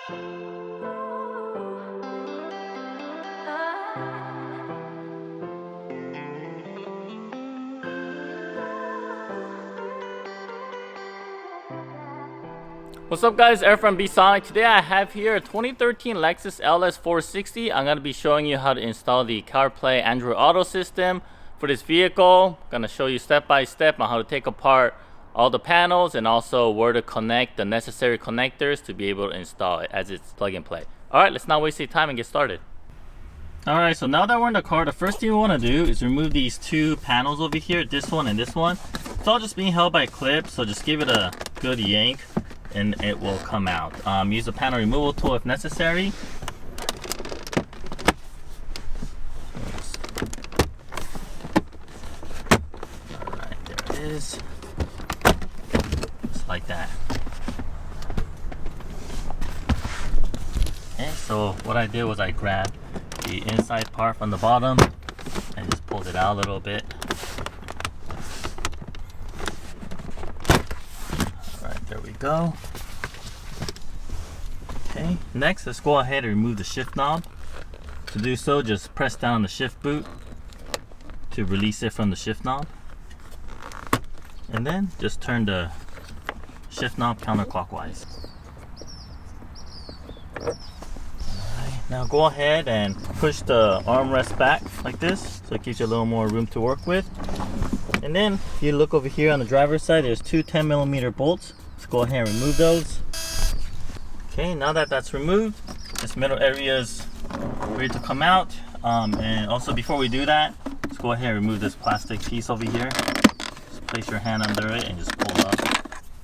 What's up guys, Eric from Sonic. Today I have here a 2013 Lexus LS460. I'm going to be showing you how to install the CarPlay Android Auto system for this vehicle. I'm going to show you step by step on how to take apart all the panels and also where to connect the necessary connectors to be able to install it as it's plug and play. Alright, let's not waste any time and get started. Alright, so now that we're in the car, the first thing we want to do is remove these two panels over here, this one and this one. It's all just being held by clips, so just give it a good yank and it will come out. Use a panel removal tool if necessary. Alright, there it is. Just like that. Okay, so what I did was I grabbed the inside part from the bottom and just pulled it out a little bit. There we go. Okay, next let's go ahead and remove the shift knob. To do so, just press down the shift boot to release it from the shift knob. And then just turn the shift knob counterclockwise. Alright, now go ahead and push the armrest back like this so it gives you a little more room to work with. And then if you look over here on the driver's side, there's two 10mm bolts. Let's go ahead and remove those. Okay, now that that's removed, this middle area is ready to come out. And also before we do that, let's go ahead and remove this plastic piece over here. Just place your hand under it and just pull up.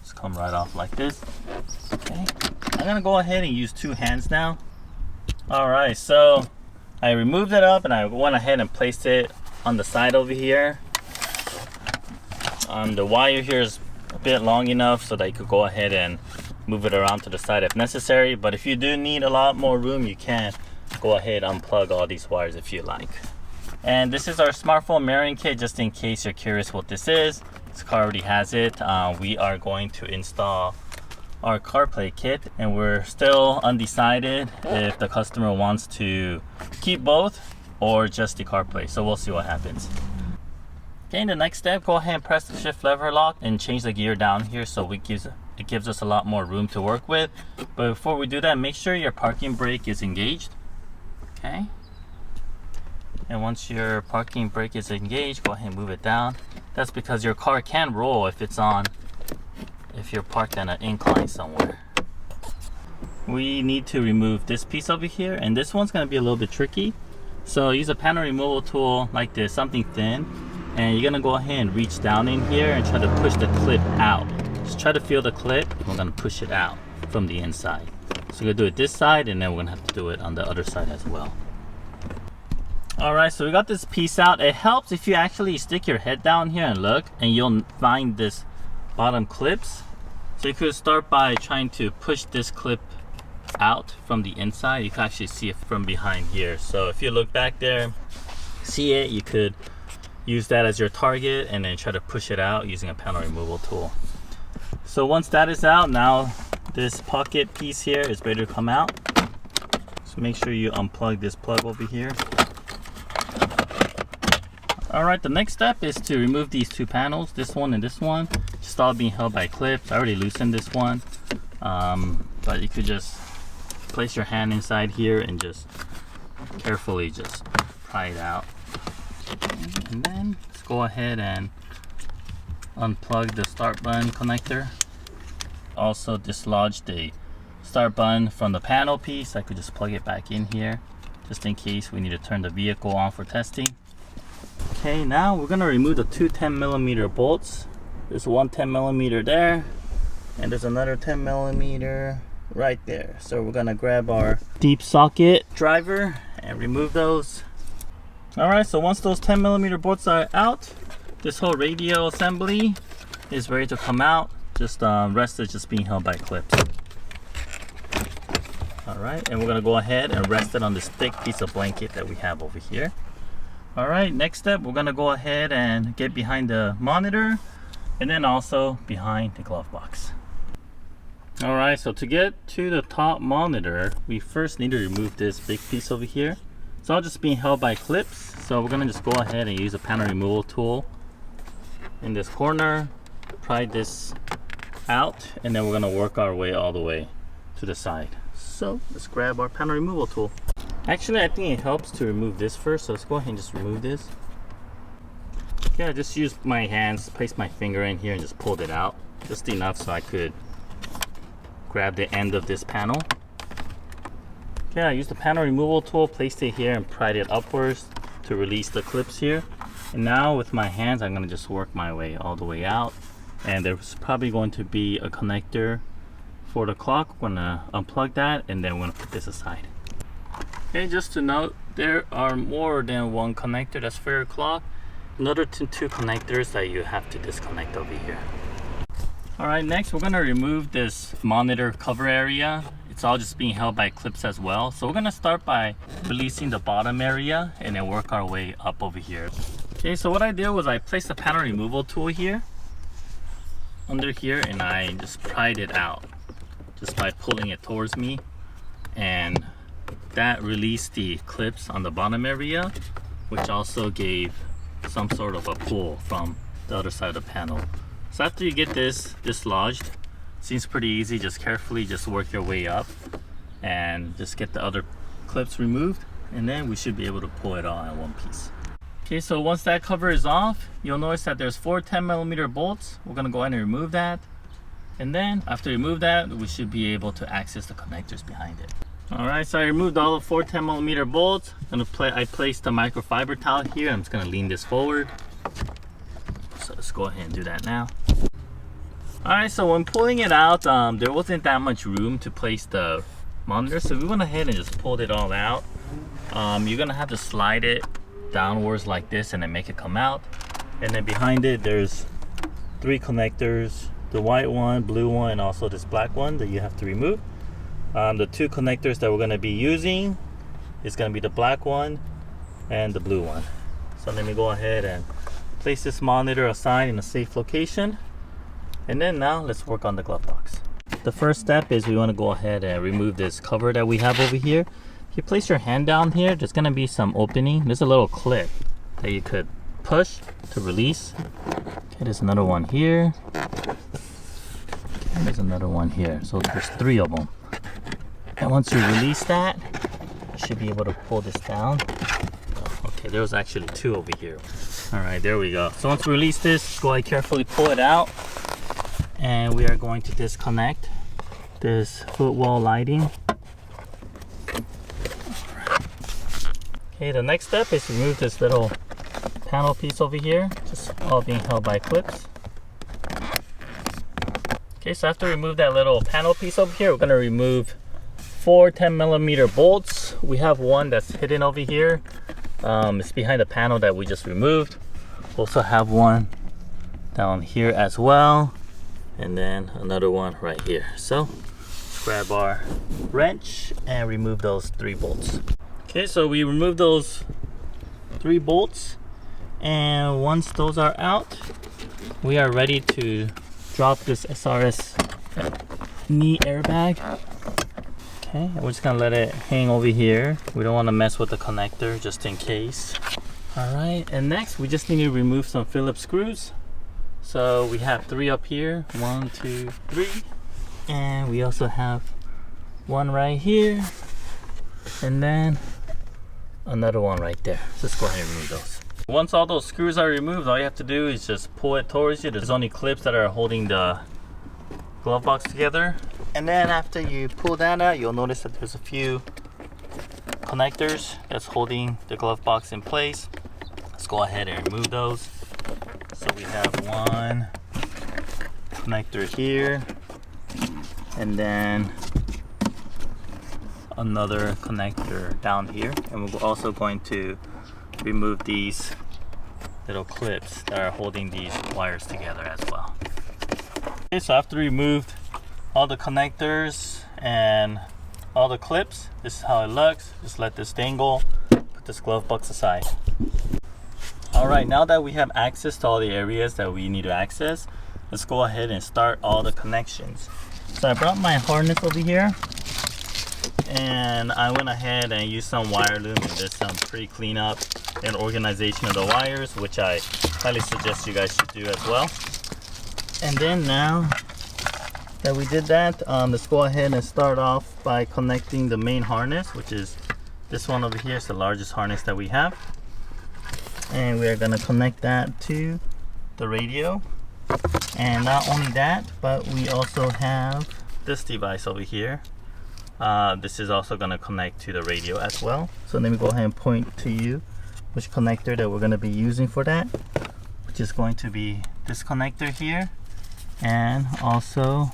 Just come right off like this. Okay, I'm gonna go ahead and use two hands now. Alright, so I removed it up and I went ahead and placed it on the side over here. The wire here is a bit long enough so that you could go ahead and move it around to the side if necessary, but if you do need a lot more room, you can go ahead and unplug all these wires if you like. And this is our smartphone mirroring kit, just in case you're curious what this is. This car already has it. We are going to install our CarPlay kit, and we're still undecided if the customer wants to keep both or just the CarPlay, so we'll see what happens. Okay, the next step, go ahead and press the shift lever lock and change the gear down here so it gives us a lot more room to work with. But before we do that, make sure your parking brake is engaged. Okay, and once your parking brake is engaged, go ahead and move it down. That's because your car can roll if it's on, if you're parked on an incline somewhere. We need to remove this piece over here, and this one's going to be a little bit tricky. So use a panel removal tool like this, something thin. And you're gonna go ahead and reach down in here and try to push the clip out. Just try to feel the clip. We're gonna push it out from the inside. So we're gonna do it this side, and then we're gonna have to do it on the other side as well. Alright, so we got this piece out. It helps if you actually stick your head down here and look, and you'll find this bottom clips. So you could start by trying to push this clip out from the inside. You can actually see it from behind here. So if you look back there, see it, you could use that as your target and then try to push it out using a panel removal tool. So once that is out, now this pocket piece here is ready to come out. So make sure you unplug this plug over here. Alright, the next step is to remove these two panels, this one and this one. Just all being held by clips. I already loosened this one, but you could just place your hand inside here and just carefully just pry it out. And then let's go ahead and unplug the start button connector. Also dislodge the start button from the panel piece. I could just plug it back in here just in case we need to turn the vehicle on for testing. Okay, now we're gonna remove the two 10mm bolts. There's one 10mm there, and there's another 10mm right there. So we're gonna grab our deep socket driver and remove those. Alright, so once those 10mm bolts are out, this whole radio assembly is ready to come out. Just rest is just being held by clips. Alright, and we're going to go ahead and rest it on this thick piece of blanket that we have over here. Alright, next step, we're going to go ahead and get behind the monitor and then also behind the glove box. All right, so to get to the top monitor, we first need to remove this big piece over here. It's all just being held by clips. So we're gonna just go ahead and use a panel removal tool in this corner, pry this out, and then we're gonna work our way all the way to the side. So let's grab our panel removal tool. Actually, I think it helps to remove this first, so let's go ahead and just remove this. Yeah, I just used my hands, placed my finger in here and just pulled it out. Just enough so I could grab the end of this panel. Okay, I used the panel removal tool, placed it here and pried it upwards to release the clips here. And now with my hands, I'm gonna just work my way all the way out. And there's probably going to be a connector for the clock. We're gonna unplug that and then we're gonna put this aside. Okay, just to note, there are more than one connector that's for your clock. Another two connectors that you have to disconnect over here. All right, next we're gonna remove this monitor cover area. It's all just being held by clips as well. So we're gonna start by releasing the bottom area and then work our way up over here. Okay, so what I did was I placed the panel removal tool here, under here, and I just pried it out just by pulling it towards me. And that released the clips on the bottom area, which also gave some sort of a pull from the other side of the panel. So after you get this dislodged, seems pretty easy. Just carefully just work your way up and just get the other clips removed, and then we should be able to pull it all in one piece. Okay, so once that cover is off, you'll notice that there's 4 10mm bolts. We're gonna go ahead and remove that. And then after you remove that, we should be able to access the connectors behind it. All right, so I removed all the 4 10mm bolts. I placed the microfiber towel here. I'm just gonna lean this forward. So let's go ahead and do that now. All right, so when pulling it out, there wasn't that much room to place the monitor, so we went ahead and just pulled it all out. You're gonna have to slide it downwards like this and then make it come out. And then behind it, there's 3 connectors, the white one, blue one, and also this black one that you have to remove. The 2 connectors that we're gonna be using is gonna be the black one and the blue one. So let me go ahead and place this monitor aside in a safe location. And then now let's work on the glove box. The first step is we want to go ahead and remove this cover that we have over here. If you place your hand down here, there's going to be some opening. There's a little clip that you could push to release. Okay, there's another one here. Okay, there's another one here. So there's 3 of them. And once you release that, you should be able to pull this down. Okay, there was actually 2 over here. All right, there we go. So once we release this, go ahead and carefully pull it out. And we are going to disconnect this footwall lighting. Okay, the next step is to remove this little panel piece over here, just all being held by clips. Okay, so after we remove that little panel piece over here, we're going to remove 4 10mm bolts. We have one that's hidden over here. It's behind the panel that we just removed. We also have one down here as well. And then another one right here. So let's grab our wrench and remove those 3 bolts. Okay, so we removed those 3 bolts, and once those are out, we are ready to drop this SRS knee airbag. Okay, and we're just gonna let it hang over here. We don't want to mess with the connector just in case. All right, and next we just need to remove some Phillips screws. So we have 3 up here, 1, 2, 3, and we also have one right here, and then another one right there. So let's go ahead and remove those. Once all those screws are removed, all you have to do is just pull it towards you. There's only clips that are holding the glove box together. And then after you pull that out, you'll notice that there's a few connectors that's holding the glove box in place. Let's go ahead and remove those. So we have one connector here, and then another connector down here. And we're also going to remove these little clips that are holding these wires together as well. Okay, so after we removed all the connectors and all the clips, this is how it looks. Just let this dangle, put this glove box aside. Alright, now that we have access to all the areas that we need to access, let's go ahead and start all the connections. So I brought my harness over here, and I went ahead and used some wire loom and did some pre-cleanup and organization of the wires, which I highly suggest you guys should do as well. And then now that we did that, let's go ahead and start off by connecting the main harness, which is this one over here. It's the largest harness that we have, and we're gonna connect that to the radio. And not only that, but we also have this device over here. This is also gonna connect to the radio as well. So let me go ahead and point to you which connector that we're gonna be using for that, which is going to be this connector here, and also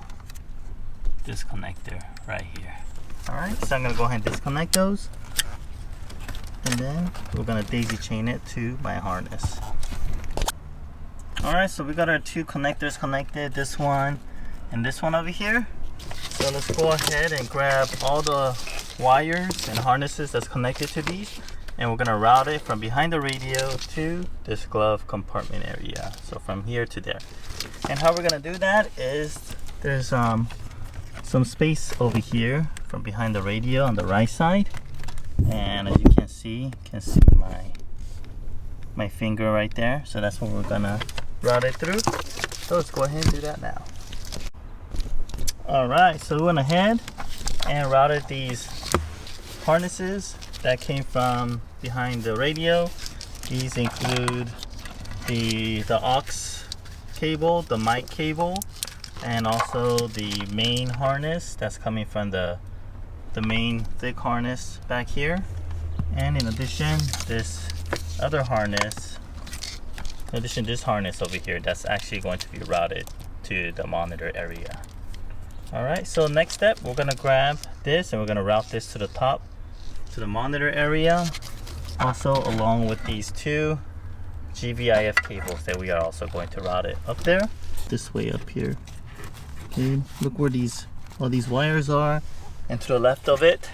this connector right here. All right, so I'm gonna go ahead and disconnect those, and then we're gonna daisy chain it to my harness. All right, so we got our two connectors connected, this one and this one over here. So let's go ahead and grab all the wires and harnesses that's connected to these, and we're gonna route it from behind the radio to this glove compartment area. So from here to there. And how we're gonna do that is there's some space over here from behind the radio on the right side, and as you can see my finger right there. So that's what we're gonna route it through. So let's go ahead and do that now. All right, so we went ahead and routed these harnesses that came from behind the radio. These include the aux cable, the mic cable, and also the main harness that's coming from the main thick harness back here. And in addition, this other harness, this harness over here, that's actually going to be routed to the monitor area. All right, so next step, we're gonna grab this and we're gonna route this to the top, to the monitor area, also along with these two GVIF cables that we are also going to route it up there, this way up here. Okay, look where all these wires are, and to the left of it,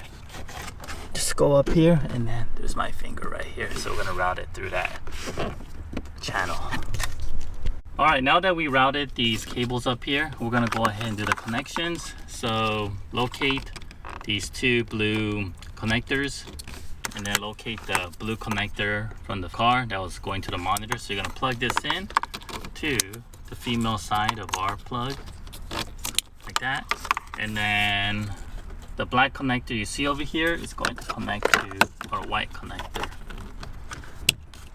just go up here, and then there's my finger right here. So we're gonna route it through that channel. All right, now that we routed these cables up here, we're gonna go ahead and do the connections. So locate these two blue connectors, and then locate the blue connector from the car that was going to the monitor. So you're gonna plug this in to the female side of our plug, like that. And then the black connector you see over here is going to connect to our white connector,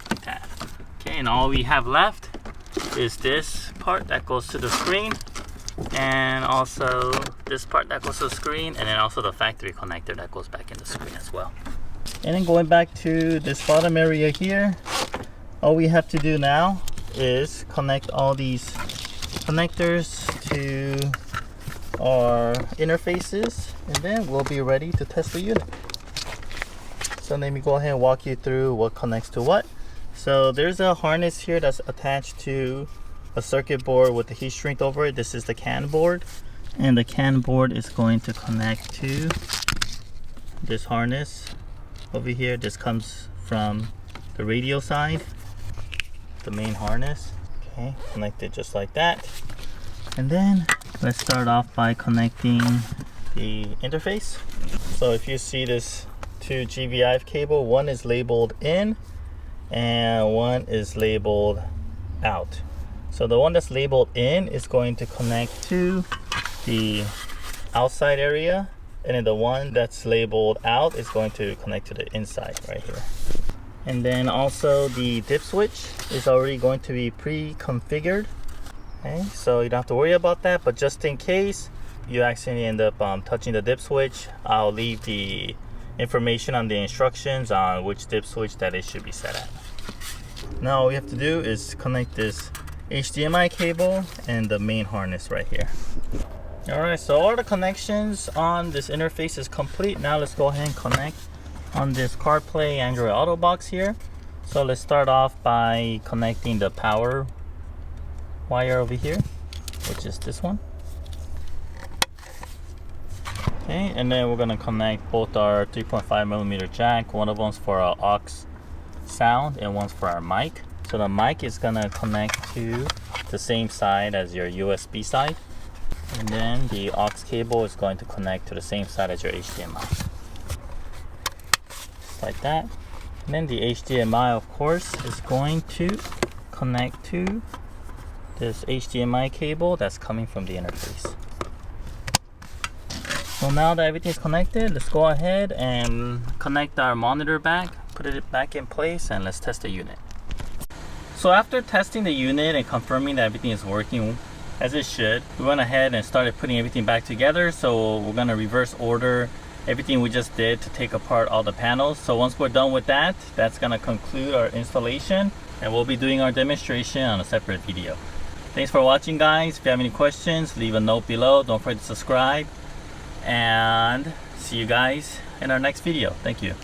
like that. Okay, and all we have left is this part that goes to the screen, and also this part that goes to the screen, and then also the factory connector that goes back in the screen as well. And then going back to this bottom area here, all we have to do now is connect all these connectors to our interfaces, and then we'll be ready to test the unit. So let me go ahead and walk you through what connects to what. So there's a harness here that's attached to a circuit board with the heat shrink over it. This is the CAN board, and the CAN board is going to connect to this harness over here. This comes from the radio side, the main harness. Okay, connected just like that. And then let's start off by connecting the interface. So if you see this two GVIF cable, one is labeled in and one is labeled out. So the one that's labeled in is going to connect to the outside area, and then the one that's labeled out is going to connect to the inside right here. And then also the dip switch is already going to be pre-configured. Okay, so you don't have to worry about that, but just in case you accidentally end up touching the dip switch, I'll leave the information on the instructions on which dip switch that it should be set at. Now all we have to do is connect this HDMI cable and the main harness right here. Alright, so all the connections on this interface is complete. Now let's go ahead and connect on this CarPlay Android Auto box here. So let's start off by connecting the power wire over here, which is this one. Okay, and then we're gonna connect both our 3.5mm jack. One of them's for our aux sound and one's for our mic. So the mic is gonna connect to the same side as your USB side. And then the aux cable is going to connect to the same side as your HDMI. Just like that. And then the HDMI, of course, is going to connect to this HDMI cable that's coming from the interface. So now that everything's connected, let's go ahead and connect our monitor back, put it back in place, and let's test the unit. So after testing the unit and confirming that everything is working as it should, we went ahead and started putting everything back together. So we're gonna reverse order everything we just did to take apart all the panels. So once we're done with that, that's gonna conclude our installation, and we'll be doing our demonstration on a separate video. Thanks for watching, guys. If you have any questions, leave a note below. Don't forget to subscribe, and see you guys in our next video. Thank you.